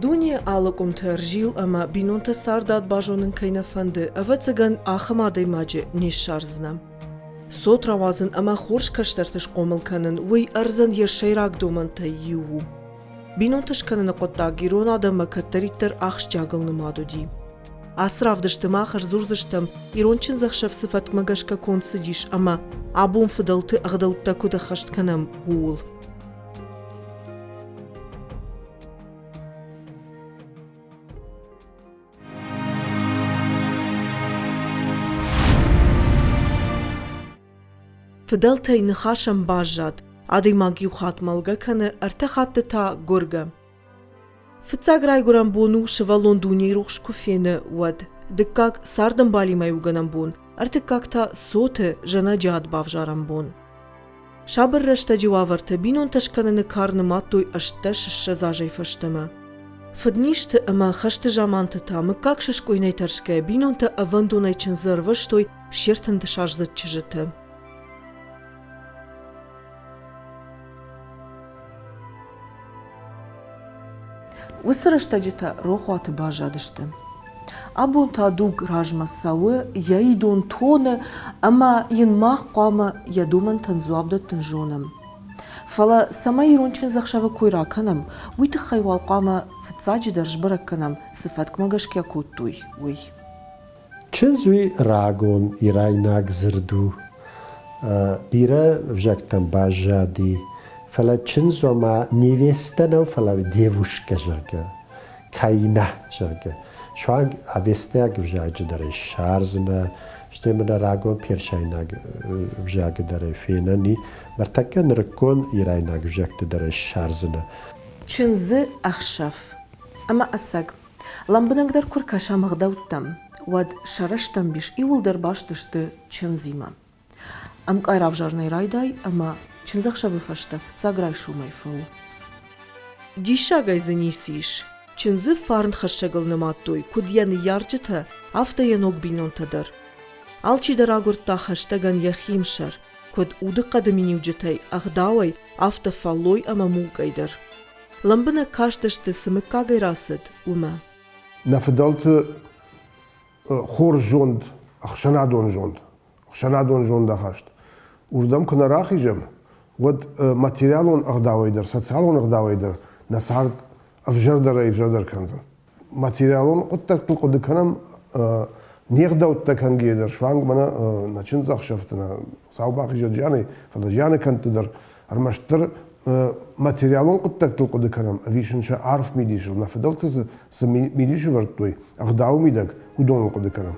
Дуни алакум тержил, ама бинонта сардат бажонын кайнафанды, авацаган ахамадай маджи ниш шарзнам. Сот равазын ама хорш каштартыш комылканын, уй арзан ешайрак думанта юу. Бинонтыш канына котта гирон адама каттариттер ахш жагылны мадуди. Асравдыштым ахар зурдыштым, ирончин захшав сыфат магашка консыдиш, ама абун фыдалты ағдаутта куда хаштканам гуул. Фыдалтай нахашам бажат, адый магию хат малгаканы артахатты та горга. Фыцаграй гурам бону шевалон дуней рухшку фены уад, дыккак сардам бали маюганам бон, артыккакта соты жана джад бавжарам бон. Шабыр рашта дживаварты бинон ташкананы карны маттой ашташ шазажай фаштама. Фыдништы ама хашты жаманты тамы как шишкойнай таршке бинонта авандунай чынзыр ваштой шертын дышажзат чыжыты. Усырыштаджита рохуаты бажадышты. Абун тадуг ражмасауы, яидон тоны, ама янмах қама ядуман танзуабда тынжонам. Фала сама ирончин захшава койраканам, уйты хайвал қама фыцаджида жбараканам, сыфатк магашкя куттуй, уй. Чынзуй рагон ирайнак зырду, бира вжактам бажади, фала чынзу ама невестана фала девушка жарга, кайна жарга. Шуанг авестеаг вжаджи даре шарзна, что именно рагон першайнаг вжаги даре фенани, мартакен ракон ирайнаг вжагты даре шарзна. Чынзы ахшаф. Ама асаг. Ламбынагдар куркаша магдауттам. Вад шараштам биш иулдар баштышты чынзима. Ам кайрав жарнай райдай, ама чынзахшавы фаштаф цаграй шумай фау. Дишагай занесиш. Чынзы фарн хашчагылны маттой, кудьяны ярджыта, афта янок бинонтадар. Алчидар агурта хаштаган яхимшар, куд удыка доминивджитай, ахдауай, афта фаллой ама мулкайдар. Ламбына каштышты сымыккагай расыд, ума. Нафдалты хор жонд, ахшанадон жонд ахашт. Урдам канарахижам, вот материал он ахдауайдар, социал он ахдауайдар, насард أفجردر كنزن. ماتيريالون قطك نقد كنام نيغدا وتكان جيدر شوانج منا نشنزخ شفتنا صعب باقي جاني فلا جاني كنت در أرمشتر ماتيريالون قطك نقد كنام أفيشن شا عارف ميديش نفدلت ميديش ورتوي أخداو ميدك ودون نقد كنام.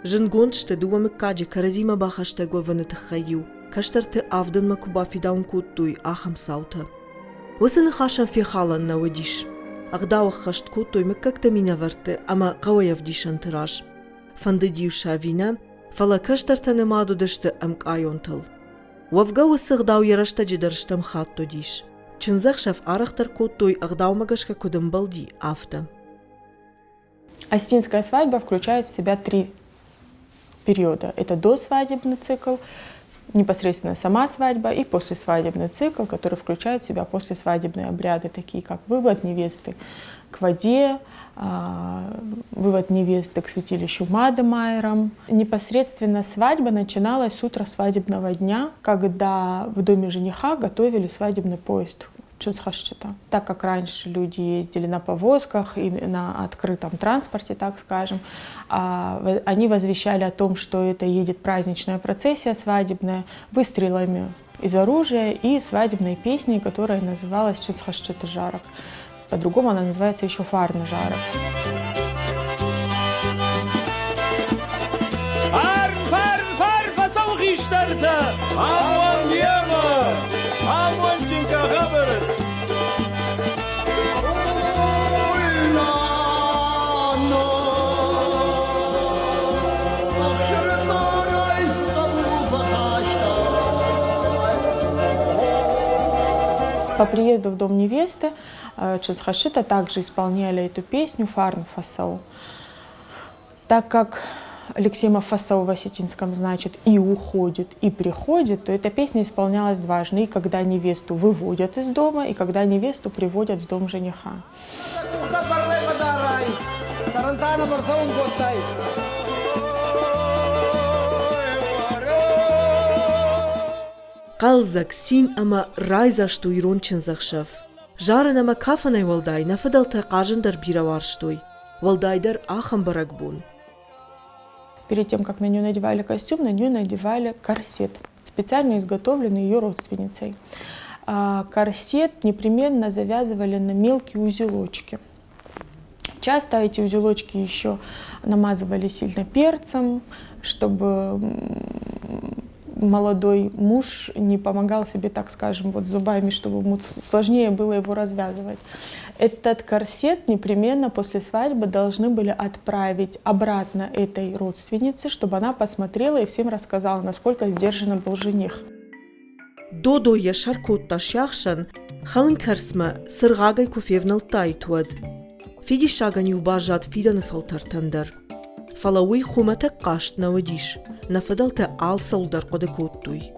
جنگونشت دوام كاجي كرزيما باخشت غوفن تخيو كشترت أفضل ما كوبا في داون كوتوي آخم صوتا. وسن خاشم في خالن نوديش. أغداو خشت كوتوي مكاكتا مينا ورت أما قوية فديش انتراج. فندديو شافينا فلا كشترتا نمادو دشت أمك آيونتل. وفقاو السغداو يرشتا جدرشتم خاتو ديش. چنزخ شاف آرختر كوتوي أغداو مغشكا كودم балди афта. Осетинская свадьба включает в себя 3 периода. Это досвадебный цикл, непосредственно сама свадьба и послесвадебный цикл, который включает в себя послесвадебные обряды, такие как вывод невесты к воде, вывод невесты к святилищу Мада Майером. Непосредственно свадьба начиналась с утра свадебного дня, когда в доме жениха готовили свадебный поезд. Так как раньше люди ездили на повозках и на открытом транспорте, так скажем, они возвещали о том, что это едет праздничная процессия свадебная, выстрелами из оружия и свадебной песней, которая называлась Чынзхашчыты-жарок. По-другому она называется еще Фарны-жарок. По приезду в дом невесты Чынзхашчыта также исполняли эту песню Фарн Фасау. Так как Алексея Фасова в осетинском значит «и уходит, и приходит», то эта песня исполнялась дважды. И когда невесту выводят из дома, и когда невесту приводят в дом жениха. Qalzak sin ama rayzaştu iron çınzakşaf. Жарен ама кафанай валдай нафадалта кажандар бираварштой. Валдайдар ахам баракбун. Перед тем, как на нее надевали костюм, на нее надевали корсет, специально изготовленный ее родственницей. Корсет непременно завязывали на мелкие узелочки. Часто эти узелочки еще намазывали сильно перцем, чтобы молодой муж не помогал себе, так скажем, вот зубами, чтобы ему сложнее было его развязывать. Этот корсет непременно после свадьбы должны были отправить обратно этой родственнице, чтобы она посмотрела и всем рассказала, насколько сдержанным был жених. Додо яшар котташ яхшан, халын карсма сыргагай кофевнал тайтуад. Фиди шагани убажат фидан фалтартандар. Фалауи хумата кашт наводиш, нафадалта алса удар кодекоттуй.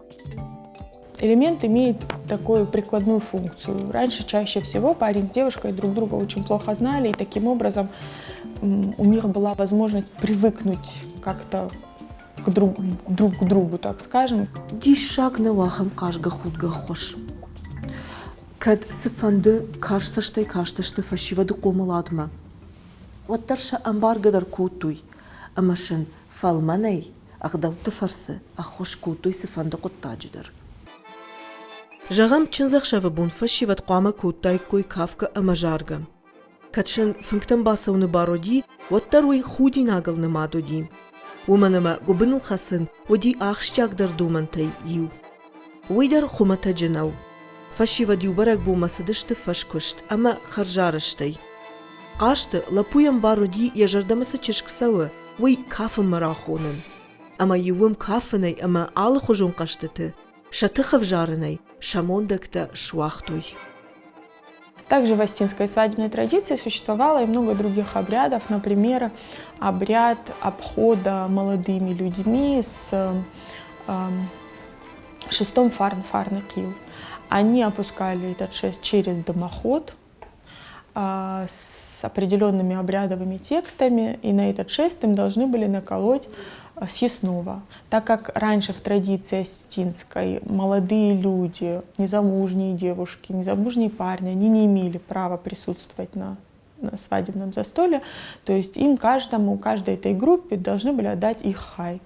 Элемент имеет такую прикладную функцию. Раньше чаще всего парень с девушкой друг друга очень плохо знали, и таким образом у них была возможность привыкнуть как-то друг к другу, так скажем. Диш шаг навахам кашга худга хош. Кад сыфанды кашсаштай кашташты фашиваду комуладма. Ваттарша амбаргадар коттуй. Амашын фалманай агдауты фарсы ахош коттуй сыфанды коттаджидар. Жагам чынзакшавы бун фашиват қама коттай кой кавка амажарга. Кадшын фынктан басауны бароди, ваттаруй худи нагалны мадоди. Уманама губыныл хасын, води ахшчагдар думантай ю. Уйдар хумата джинау. Фашива дюбарак бумасадышты фашкышт, ама харжарыштай. Кашты лапуям бароди яжардамаса чешксауы, уй кафын марахонын. Ама ювым кафынай, ама алы хожун каштыты. Шатыхов жареной, шамондакта швахтой. Также в остинской свадебной традиции существовало и много других обрядов, например, обряд обхода молодыми людьми с шестом фарн-кил. Они опускали этот шест через дымоход с определенными обрядовыми текстами, и на этот шест им должны были наколоть съестного. Так как раньше в традиции остинской молодые люди, незамужние девушки, незамужние парни, они не имели права присутствовать на свадебном застолье, то есть им каждой этой группе должны были отдать их хай.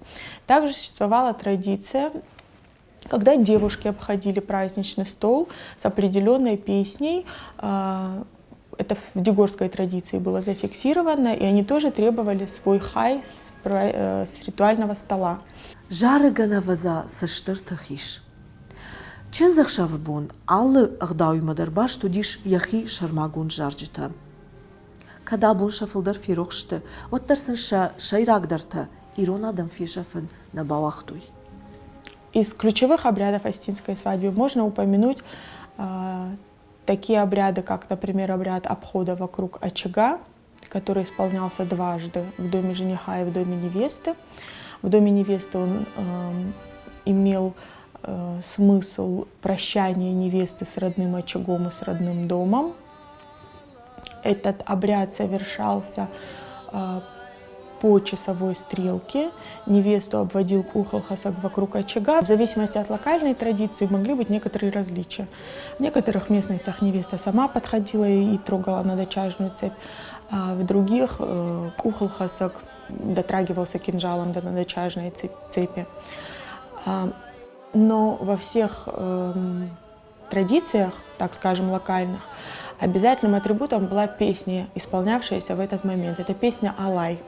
Также существовала традиция, когда девушки обходили праздничный стол с определенной песней. Это в дегорской традиции было зафиксировано, и они тоже требовали свой хай с ритуального стола. Жарыгана ваза сыштыртахиш. Чынзакшавы бун, аллы агдауй мадарбаш тудиш яхи шармагун жарджита. Когда бун шафылдар фирохшты, ваттарсын шайрагдарта, ирон адам фишафын на бавахтуй. Из ключевых обрядов остинской свадьбы можно упомянуть такие обряды, как, например, обряд обхода вокруг очага, который исполнялся дважды в доме жениха и в доме невесты. В доме невесты он имел смысл прощания невесты с родным очагом и с родным домом. Этот обряд совершался по часовой стрелке. Невесту обводил кухолхасак вокруг очага. В зависимости от локальной традиции могли быть некоторые различия. В некоторых местностях невеста сама подходила и трогала надочажную цепь, а в других кухолхасак дотрагивался кинжалом до надочажной цепи. Но во всех традициях, так скажем, локальных, обязательным атрибутом была песня, исполнявшаяся в этот момент. Это песня «Алай».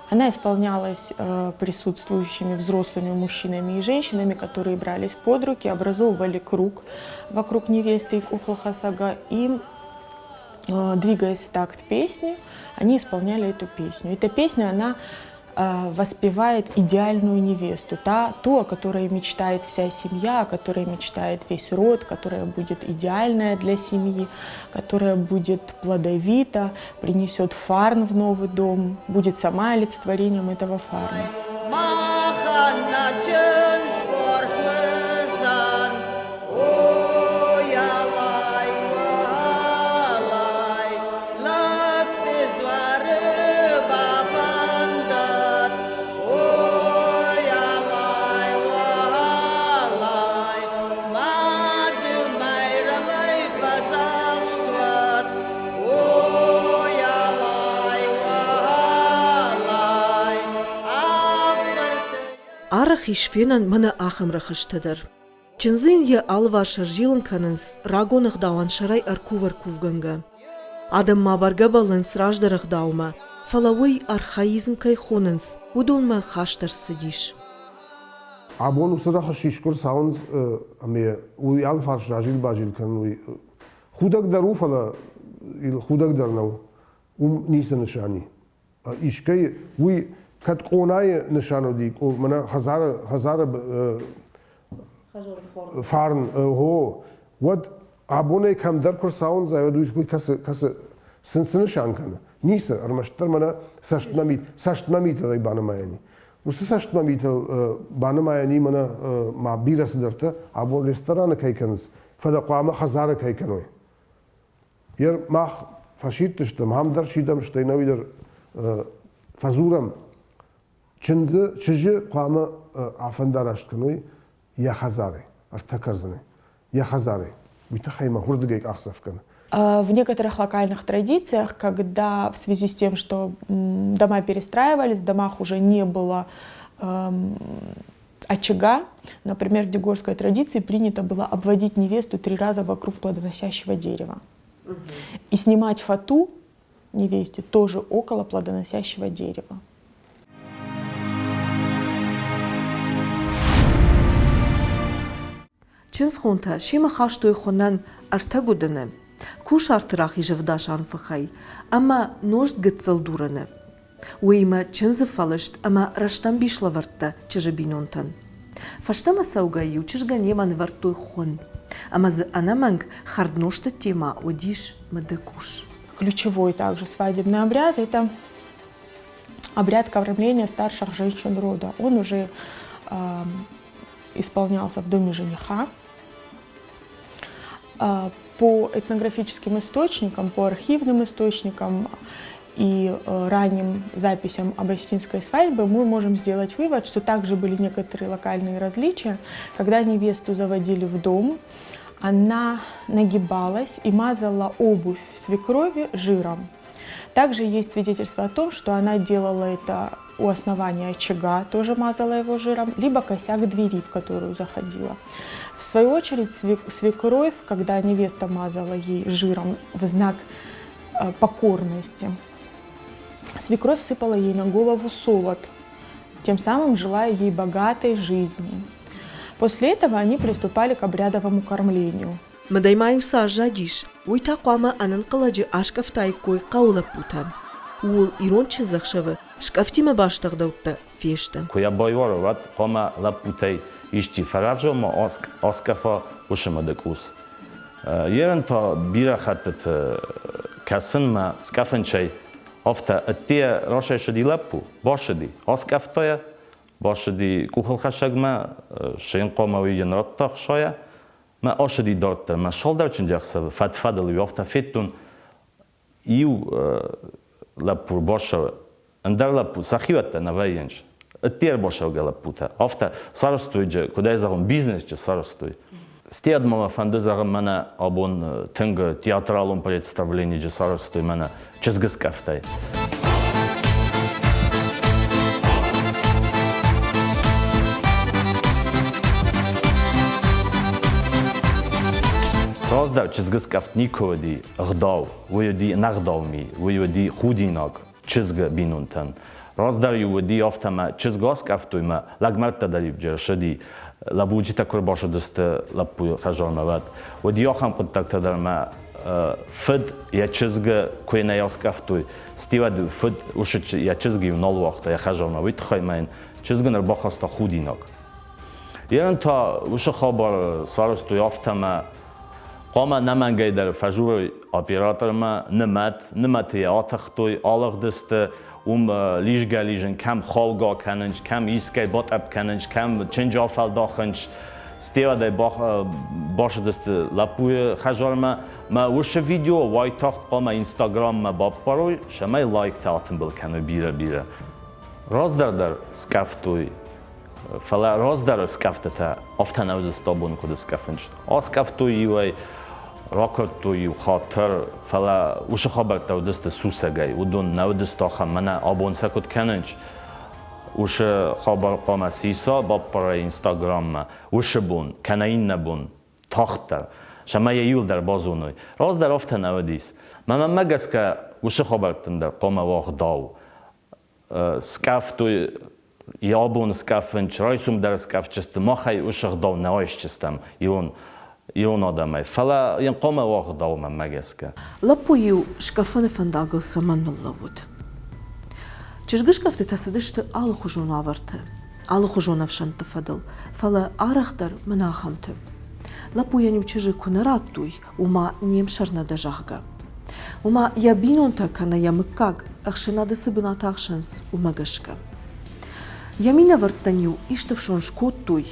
Она исполнялась присутствующими взрослыми мужчинами и женщинами, которые брались под руки, образовывали круг вокруг невесты и кухолхасага, и, двигаясь в такт песни, они исполняли эту песню. Эта песня, она воспевает идеальную невесту, ту, о которой мечтает вся семья, о которой мечтает весь род, которая будет идеальная для семьи, которая будет плодовита, принесет фарн в новый дом, будет сама олицетворением этого фарна. Арах ишвенан мана ахамрахыштыдыр. Чынзын е алва шаржилын канынс рагонах дауан шарай аркувар кувганга. Адам мабарга балынс раждарах даума, фалауй архаизм кай хонынс, удонма хаштар сидиш. Абон усрах шишкур саунс аме уй алфар шаржил бажил кан уй худак дару фала худак дарнау ниса нишани. Ишкай уй кат қонай нишану дик, мана хазар фарн ho what abone kam dar kur sounds I do is good kas sin shankana nisa armashtar mana sashtmamit da banamayani us sashtmamit banamayani mana ma biras darta abon restoran kaykans fada qama khazara kaykanoy yer mach fashitishtam ham dar shidam shtayna wieder fazuram chinze chije qama afandarashtkanoy Я хазары, артакарзаны. Я хазары. Митахайма хурдыгайк ахсавкана. В некоторых локальных традициях, когда в связи с тем, что дома перестраивались, в домах уже не было очага, например, в дегорской традиции принято было обводить невесту 3 раза вокруг плодоносящего дерева. И снимать фату невесте тоже около плодоносящего дерева. Чынс хонта шима хаштуй хонан артагуданы. Куш артырах ижевдашан фахай, ама ножд гыцал дураны. Уйма чынзы фалышт, ама раштан бишла вартта чыжебинонтан. Фаштама саугай учишганеман вартой хон. Ама за анаманг хардношта тема одиш мадекуш. Ключевой также свадебный обряд – это обряд кормления старших женщин рода. Он уже исполнялся в доме жениха. По этнографическим источникам, по архивным источникам и ранним записям об осетинской свадьбе мы можем сделать вывод, что также были некоторые локальные различия. Когда невесту заводили в дом, она нагибалась и мазала обувь свекрови жиром. Также есть свидетельство о том, что она делала это у основания очага, тоже мазала его жиром, либо косяк двери, в которую заходила. В свою очередь, свекровь, когда невеста мазала ей жиром в знак покорности, свекровь сыпала ей на голову солод, тем самым желая ей богатой жизни. После этого они приступали к обрядовому кормлению. Мадаймаю сажадиш, уйта қама анын қылажы ашкафтай кой қаула пута. Уол ирон чынзақшавы, шкафтима баштағдаутта фешта. Коя бойвороват, қома лапутай ишти фаравжо, ма оскафа ушыма декус. Ерен то бира хатет касын ма скафынчай, офта аттия рошай шади лапу, бошади, оскафтоя, бошади кухалхашагма, шейн қома уйен роттах шоя, ما أشدي دارتر ما شال در چند جخسه فتفادل یافته فتون ایو لپور باشه اندر لپور سخیوته نویینج اتیر باشه وگه لپوته افته سرستوی جه کدای زغم بیزنس جه سرستوی стиад мама фанды зағым мәні абон тінгі театралым представление жы сарыстой мәні чізгіз кәфтай. Раздар чизгыз кафт никова ди гдав, вой ди нагдав ми, вой ди худинак чизга бинунтан. Раздар ю ди афтама чизгас кафтуй ма лагмарта далиб джершди лабуджи такор баша дست лапу хажар мават. و دی آخام قد تک در ما фид я чизга куйна яскафтуй стиваду фид ушич я чизги в нол вақта я хажарма витхай майн чизгнер бахаста худинок ерен та уша хабар сарсту яфтама قام نمانگی در فجور اپراتور ما نمت آتختوی آلق دست لیجن کم خالگا کننج کم ایسکی بات اب کننج کم چنج آفل داخنج استیوا دی باش دست لپوی خجار ما وش ویدیو وای تاخت قام اینستاگرام ما باب پروی شمای لایک تاعتن بل کنه بیره راز در سکفتوی فلا راز در سکفته افتن او دستابون کد سکفنج آسکفتوی وای راکتوی خاطر فلا وش خبر تو دست سوسگی و دون نو دست آخر من آبون سکت کننج وش خبر قام سیسا با پر اینستاگرام وش بون کناین نبون تاختر شما یول در بازونوی راز در افتن او دیس من مگس که وش خبر تن در قام واق داو سکفتوی یابون سکفنج رایسوم در سکفچست ما خی وش داو نوایش چستم يون آدمای فلا ينقوم واخد دوما مجسكا لپویو شکافن فنداغل سمن نلود چشگش کفته تصدشت آل خوشون آورته آل خوشون افشان تفضل فلا آرختر مناخمته لپویانیو چشگ کنراتوی وما نیمشر ندجاغا وما يبينون تكنا يمكاغ أخشنا دسبنا تاخشنس ومجشكا يمينا ورتنيو إشتفشون شكوتوي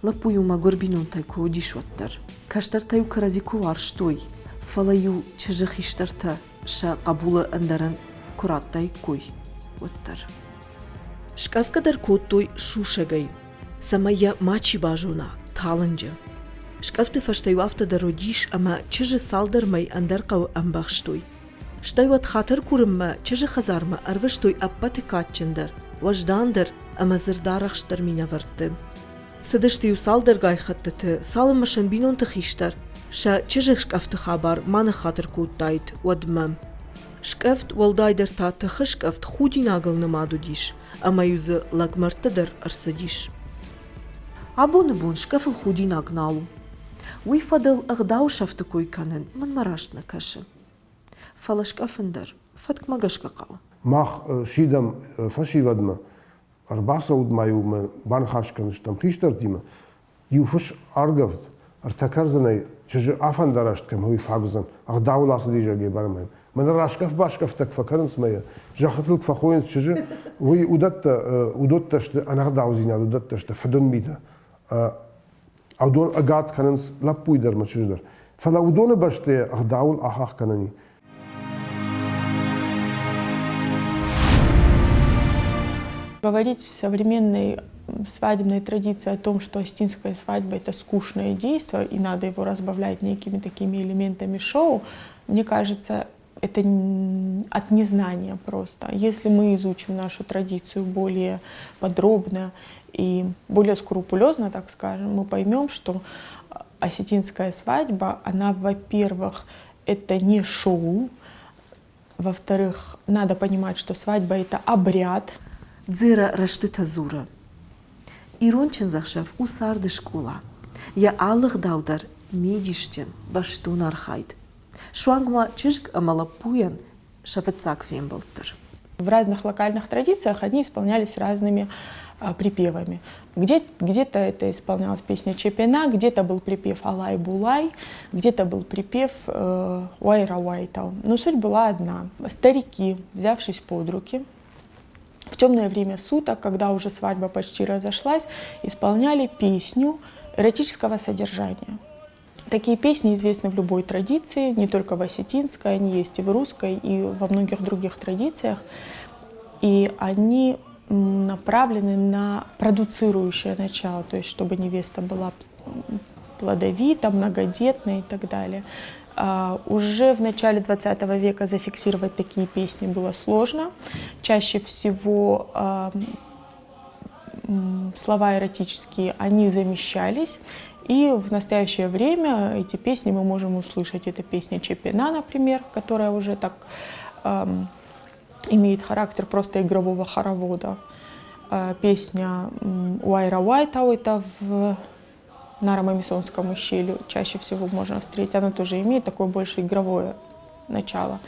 لپویو ما گربینون تای کودی شوتر کشتر تایو کرازی کوار شتوی فلایو چجخیشتر تا شا قبول اندرن کرات تای کوی وتر شکاف کدر کودتوی شوشگی سمایا ماچی باجونا تالنجه شکاف تفشتایو افتا درودیش اما چج سال در می اندر قو ام بخشتوی شتایوات خاطر کورم ما چج خزار ما اروشتوی اپات کاتچندر وجداندر اما زردارخشتر مینه ورده سدشتیو سال در گای خطته سال مشن بینون تخیشتر شا چجخ شکفت خبر من خاطر کود داید ودمم شکفت ولدای در تا تخشکفت خودی ناگل نمادو دیش اما یوز لگمرت در ارسدیش عبو نبون شکف خودی ناگنالو وی فضل اغداو شفت کوی کنن من مراشت نکشه فلا شکفن در فتک مگشک قاو ماخ شیدم فشی ودمه أربعة مايو بان خاش كنش تم خيشتر ديما يوفش أرجفت ارتكرزني تجي أفن درشت كم هو فاجزن أخداو لاس ديجا جيبان مايم من راشكف باشكف تك فكرنس مايا جاختلك فخوين تجي وهي ودت تشت أنا أخداو زينا ودت تشت فدون بيتا أو دون أقات كننس لابوي در ما تجدر فلا ودون بشتي أخداو الأخاخ كنني Говорить в современной свадебной традиции о том, что осетинская свадьба — это скучное действие, и надо его разбавлять некими такими элементами шоу, мне кажется, это от незнания просто. Если мы изучим нашу традицию более подробно и более скрупулезно, так скажем, мы поймем, что осетинская свадьба, она, во-первых, это не шоу, во-вторых, надо понимать, что свадьба — это обряд. Дзира раштыта зура. Ирончен захшав у сарды школа. Я алых даудар медиштен баштун архайд. Шуангма чижг амалапуян шафетцак фембалтер. В разных локальных традициях они исполнялись разными припевами. Где-то это исполнялась песня Чепена, где-то был припев Алай-Булай, где-то был припев Уайра-Уайтау. Но суть была одна. Старики, взявшись под руки, в темное время суток, когда уже свадьба почти разошлась, исполняли песню эротического содержания. Такие песни известны в любой традиции, не только в осетинской, они есть и в русской, и во многих других традициях. И они направлены на продуцирующее начало, то есть чтобы невеста была плодовита, многодетная и так далее. Уже в начале 20 века зафиксировать такие песни было сложно. Чаще всего слова эротические, они замещались. И в настоящее время эти песни мы можем услышать. Это песня Чепена, например, которая уже так имеет характер просто игрового хоровода. Песня Уайра Уайтау, это в на Ромамисонском ущелье чаще всего можно встретить. Она тоже имеет такое больше игровое начало.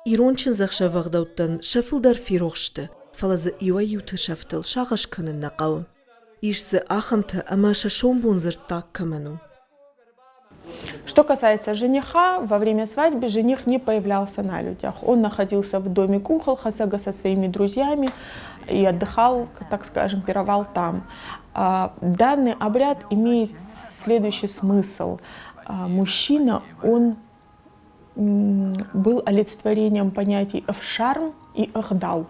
Իրանչն զախշավաղդաուտն շեֆլդար ֆիրողշտը, ֆալազը իوایوت շեֆտել շաղաշքնն նaqavım. Իշզը ախանթը ամաշа шомбун зыртак каману. Что касается жениха, во время свадьбы жених не появлялся на людях. Он находился в доме Кухол-Хасага со своими друзьями и отдыхал, так скажем, пировал там. Данный обряд имеет следующий смысл. Мужчина, он был олицетворением понятий «эфшарм» и «эхдал».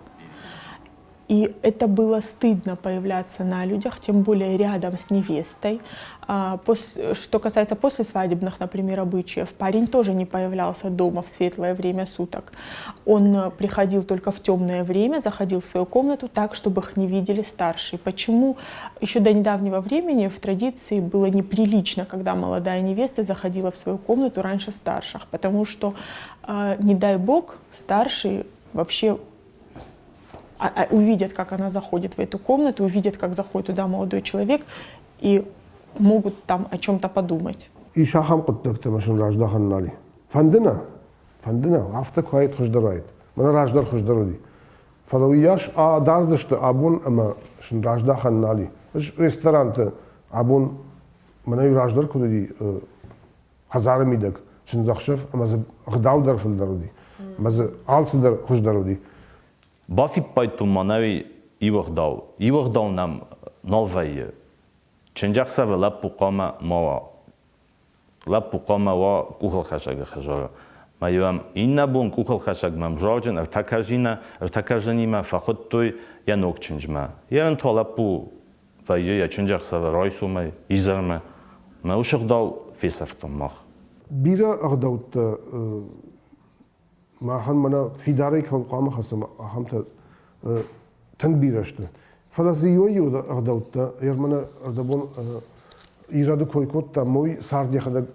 И это было стыдно появляться на людях, тем более рядом с невестой. Что касается послесвадебных, например, обычаев, парень тоже не появлялся дома в светлое время суток. Он приходил только в темное время, заходил в свою комнату так, чтобы их не видели старшие. Почему еще до недавнего времени в традиции было неприлично, когда молодая невеста заходила в свою комнату раньше старших? Потому что, не дай бог, старшие вообще увидят, как она заходит в эту комнату, увидят, как заходит туда молодой человек, и могут там о чем-то подумать. И шахам куттакта машин раждахан нали. Фандина, афта квайт хуждарайт. Мана раждар хуждаруди. Фалауияш дардышты абун ама шин раждахан нали. Ресторанты абун мана раждар кудуди хазары мидак. Шин захшев ама гдаудар филдаруди. Мазы алсыдар хуждаруди. Бафи пайтуманави ивахдау нам новые. Ченджахсава лаппуқама мава. Лаппуқама ва кухалхашага хажара. Майуам иннабун кухалхашаг мам жорджин артакажинима фахоттой янок ченджма. Яран то лаппу вайе я ченджахсава райсумай изарма. Ма ушахдау фесафтамах. Бира агдаут махан мана фидари калқама хасама ахамта танбирашты. Фалазиёю агдаутта ярмана ардабон ираду койкотта мой сардихада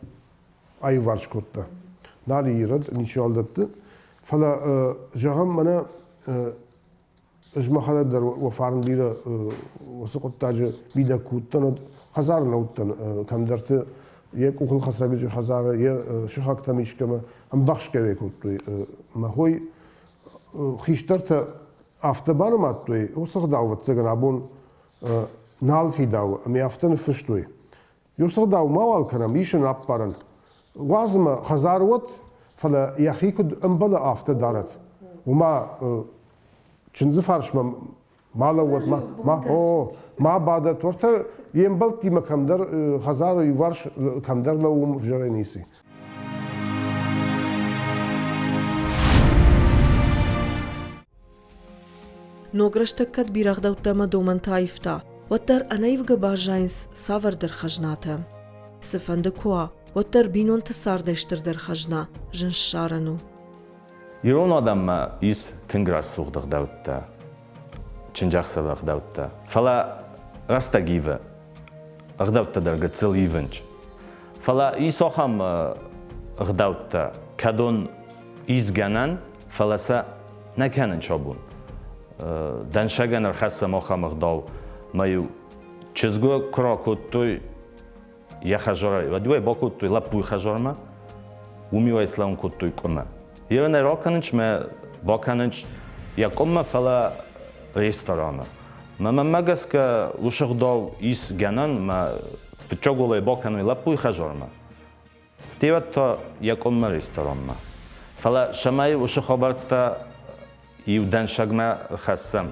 айваршкотта. Нали ирад ничего алдатты. Фала жагам мана жмахада дар вафарн бира васقطтажы бида куттан хазар науттан камдарты یک اوخل خسابی جو هزاره یه شخص تمیش که من بخش که توی ماهوی خیشتر تا افتبان مات توی اوسخ داوت تگن ابون نال فی داو امی افتن فش توی یوسخ داو موال کنم میشن اپارن وازم هزار وقت فلا یخی کد امبلا افت دارد و ما چنز فرش مالا وقت ما بعد ورته ينبل تيما كمدر هزار يوارش كمدر لو مفجرينيسي. نوغرشتكت بيرغدو تما دومن تايفتا وتر انايف گباجاينس ساور در خجناته سفندكوا وتر بينون تساردشتر در خجنا جنش شارنو يرون آدم إيس تنگراس سوغدغ داوتا چنجاخسا داوتا فلا راستگيفه أغداوتا درجة цел إيفنج فلا إيسوخام أغداوتا كادون إيزجانان فلا سا نكانن شابون دانشاغان رخصة موخام أغداو مايو چزگو كراكوتوي يا خجارة ودوي باكوتوي لابوي خجارما وميو إسلام كوتوي كما يرن راكنش ما باكنش يا كما فلا ريستورانا ما ماجسك وشغداو إيس جانان ما بتشغله باكنوي لابوي خجارما ستيوتا يا كما ريستورانا فلا شماي وشخبرتا يودان شغما خاصم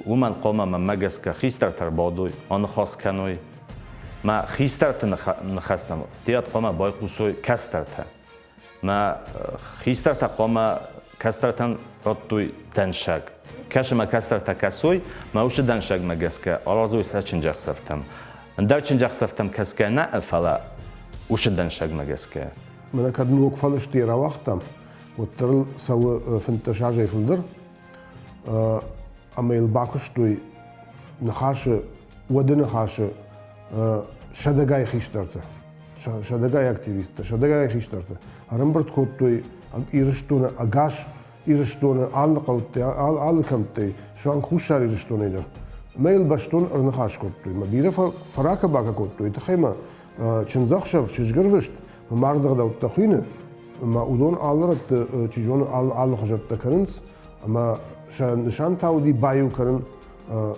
ومن قوما ما ماجسك خيستر تربادوي أنا خاص كانوي ما خيستر تنخستم ستيات قوما بايقوسوي كسترتا ما خيستر تقوما كسترتن رطوي دانشاغ كاش ما كسترتا كسوي ما وش دانشاغ ماجسك أرازوي ساتشنجاخ سفتم اندر چنجاخ سفتم كسكا نا فلا وش دانشاغ ماجسك من كاد نوك فالش تيرا وقتم وترل سو فنتشاجي فلدر أما يلباكش توي نخاش ودن نخاش شدقاي خيشترته شدقاي أكتيفيست شدقاي خيشترته هرمبرت كوت توي يرشتونه أجاش يرشتونه على قوتي على كمتي شو عن خوشار يرشتونه ده ما يلبشتون أرنخاش كوت توي ما بيرة فراكة باكا كوت توي تخيما چنزخشف چشگروشت مردق داوت تخینه ما اودون آلرت چیجون آل خجت تکرنس اما نشان تاودی بایو کرن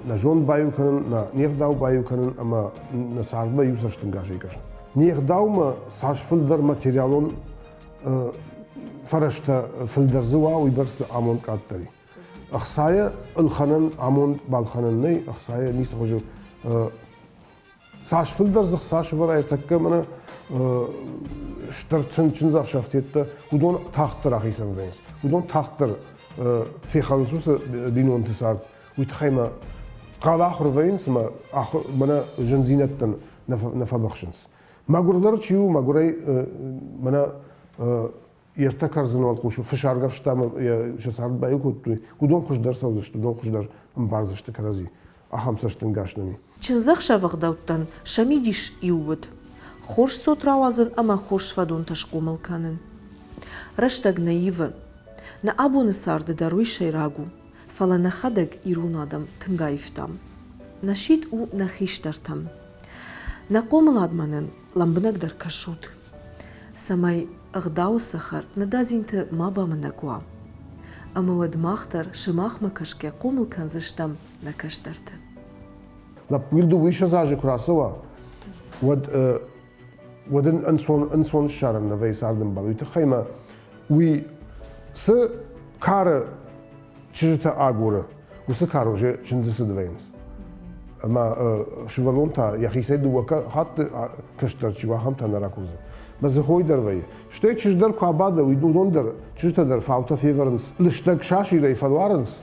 نجون بایو کرن نیخ داو بایو کرن اما نسارد بایو سشتن گاشی کشن نیخ داو ما ساش فلدر ماتریالون فرشت فلدر زوا ويبرس عمون كاتري اخصايا الخنن عمون بالخنن ني اخصايا نيس خجو ساش فلدر زخ ساش ورا يرتكم انا شترتن چنزاخ شافتيت ودون تاختر اخيسن بينس ودون تاختر في خلصوص دينو انتصار ويتخيما قال اخر بينس ما اخر منا جنزينتن نفا بخشنس ما قردر تشيو ما قري منا يرتكر زنوال قوشو فشار قفشتا شسار بايو كوتوي ودون خوش در سوزشت ودون خوش در مبارزشت كرازي اخام سشتن گاشنني چنزاخ شавагдавтан шамидиш иувд خوش صوت راوازن اما خوش فدون تشقومل كانن رشتاق نايفه نا ابو نسارد داروي شيراغو فلا نخدق يرون ادم تنغايفتام نشيت او نخيشترتم نقوم الادمانن لامبنك در كشوت سماي اغداو سخر ندازينت ما بامنقوا اما ودماختر شماخ مكشكي قومل كنزشتم نكشترت لا بيلدو ويش زاجي كراسوا ودن انسون الشارم نفي ساردن بالو يتخيما وي س كار چجتا اغوره وس كارو جي چنزس دوينس اما شوالونتا يخي سيدو وكا حتى كشتر چوا هم تنراكوز بس هوي دروي شتي چجدر كابادا ويدون در چجتا در فاوتا فيفرنس لشتك شاشي ري فالوارنس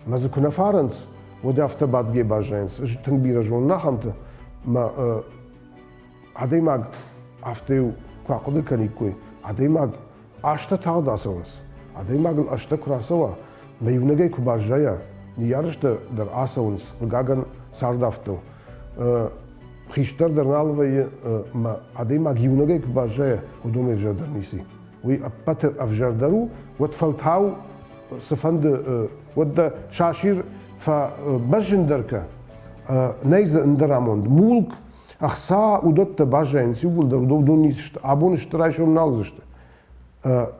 ماز كنا فارنس ودافتا بادجي باجينس تنبير جون نخمت ما عدي ماغ افتيو كاقود كانيكوي عدي ماغ اشتا تاوداسونس عدي ماغ اشتا كراسوا ميونغي كوباجايا نيارشت در اسونس وغاغن ساردافتو خيشتر در نالوي ما عدي ماغ يونغي كوباجايا ودومي جدرنيسي وي ابات افجردرو وتفلتاو سفند ود شاشير فبجندركا نيز اندراموند مولك اخسا ودت باجين سيقول دونيس ابون اشترايشون نالزشت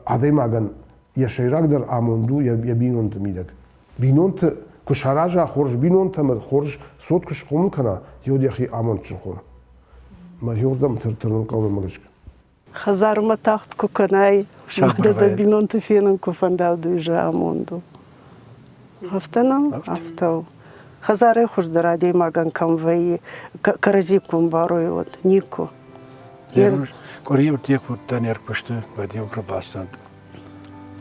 عدي ماغن يشيراك در اموندو يبينونت ميدك بينونت كشراجا خرج بينونت ما خرج صوت كش قوم كنا يود يخي امونت شخون ما يوردم ترترن قوم ملشك خزار ما تاخت كوكناي مدد بينونت فينن كوفنداو دوجا اموندو افتو خزاري خوش درادي ماغن كموي كرزيكم باروي ود نيكو كوريب تيكو تانير كشت بديو كرباستان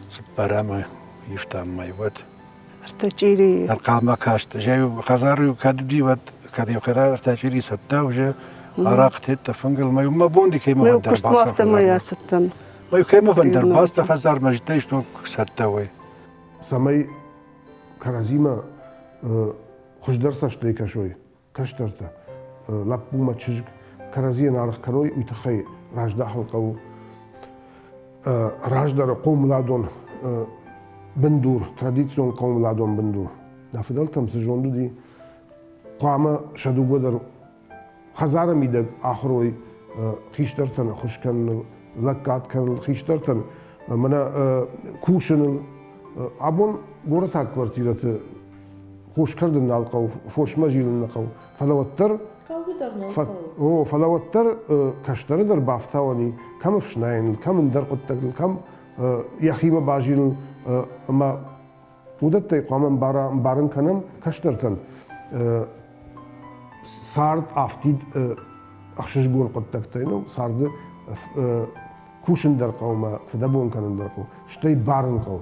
سبارما يفتام ماي ود استجيري القامة كاشت جايو خزاري كادو ود كاديو قرار استجيري ستاو جا عراقت تفنقل ما يوم بوندي كيما ما فندر كشت وقت ما يا ستن ما كيما فندر باستا خزار ما جتيش تو ستاوي سمي كرازيما خوش درس اشتري كشوي كشترته لابو ما تشج كرازيه نارخ كروي ويتخي راجدا حلقو راجدا قوم لادون بندور تراديسيون قوم لادون بندور نافدلتم سجوندو دي قامه شدو بدر خزاره ميدك اخروي خيشترتن خوشكن لكات كان خيشترتن منا كوشن ابون غورتا كوارتيرته خوش كردن نالقو فوش مجيل نقو فلوتر فلوتر كشتر در بافتاوني كم فشناين كم در قدتك كم يخيمه باجيل ما ودت قام بارن كنم كشترتن سارد افتيد اخشش جون قدتك تينو سارد كوشن در قوما فدبون كان در قو شتي بارن قو